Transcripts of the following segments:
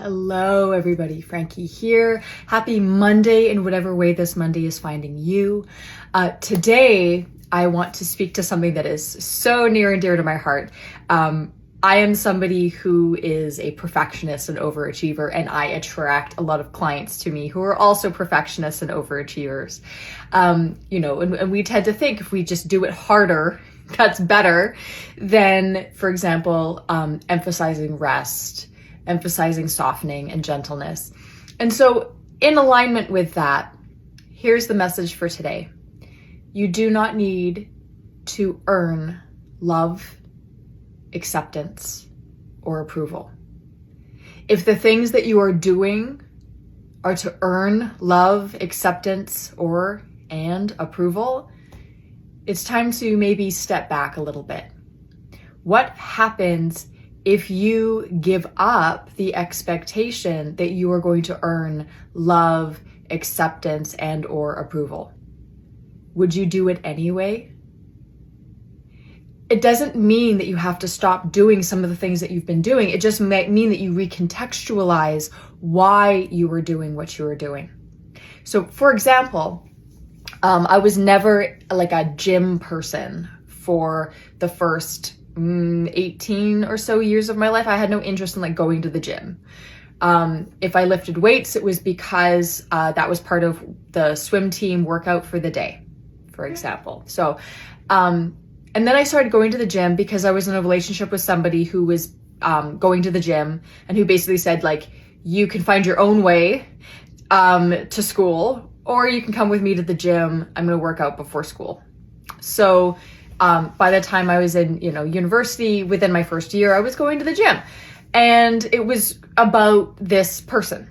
Hello everybody, Frankie here. Happy Monday in whatever way this Monday is finding you. Today, I want to speak to something that is so near and dear to my heart. I am somebody who is a perfectionist and overachiever, and I attract a lot of clients to me who are also perfectionists and overachievers. And we tend to think if we just do it harder, that's better than, for example, emphasizing rest, emphasizing softening and gentleness. And so in alignment with that, here's the message for today. You do not need to earn love, acceptance, or approval. If the things that you are doing are to earn love, acceptance, and approval, it's time to maybe step back a little bit. What happens if you give up the expectation that you are going to earn love, acceptance, and/or approval? Would you do it anyway? It doesn't mean that you have to stop doing some of the things that you've been doing. It just might mean that you recontextualize why you were doing what you were doing. So, for example, I was never like a gym person for the first 18 or so years of my life. I had no interest in going to the gym. If I lifted weights, it was because that was part of the swim team workout for the day, for example. So, and then I started going to the gym because I was in a relationship with somebody who was going to the gym and who basically said, you can find your own way to school, or you can come with me to the gym. I'm going to work out before school. So by the time I was in, university, within my first year, I was going to the gym, and it was about this person.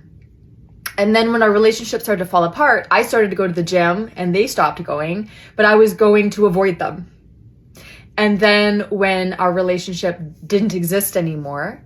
And then when our relationship started to fall apart, I started to go to the gym and they stopped going, but I was going to avoid them. And then when our relationship didn't exist anymore,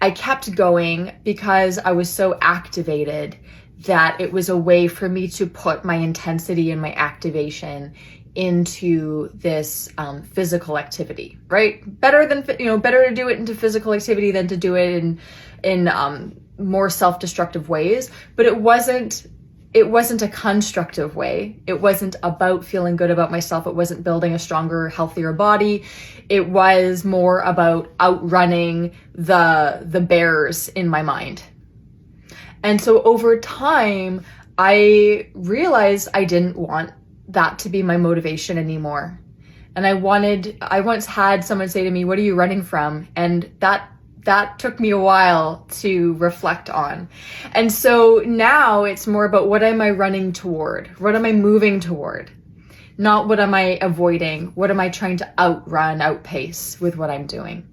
I kept going because I was so activated that it was a way for me to put my intensity and my activation into this physical activity, right? Better to do it into physical activity than to do it in more self-destructive ways. But it wasn't a constructive way. It wasn't about feeling good about myself. It wasn't building a stronger, healthier body. It was more about outrunning the bears in my mind. And so over time, I realized I didn't want that to be my motivation anymore. And I once had someone say to me, "What are you running from?" And that took me a while to reflect on. And so now it's more about, what am I running toward? What am I moving toward? Not what am I avoiding? What am I trying to outpace with what I'm doing?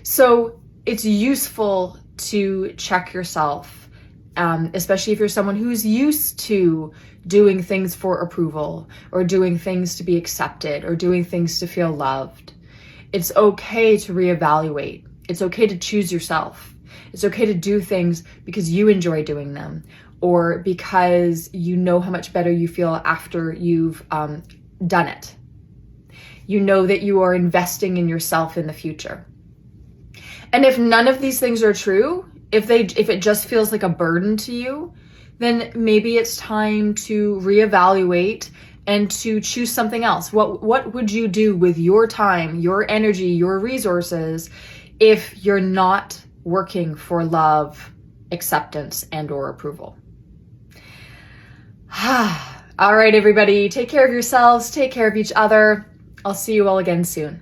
So it's useful to check yourself, especially if you're someone who's used to doing things for approval, or doing things to be accepted, or doing things to feel loved. It's okay to reevaluate. It's okay to choose yourself. It's okay to do things because you enjoy doing them, or because you know how much better you feel after you've done it. You know that you are investing in yourself in the future. And if none of these things are true, if it just feels like a burden to you, then maybe it's time to reevaluate and to choose something else. What would you do with your time, your energy, your resources if you're not working for love, acceptance, and/or approval? All right, everybody, take care of yourselves, take care of each other. I'll see you all again soon.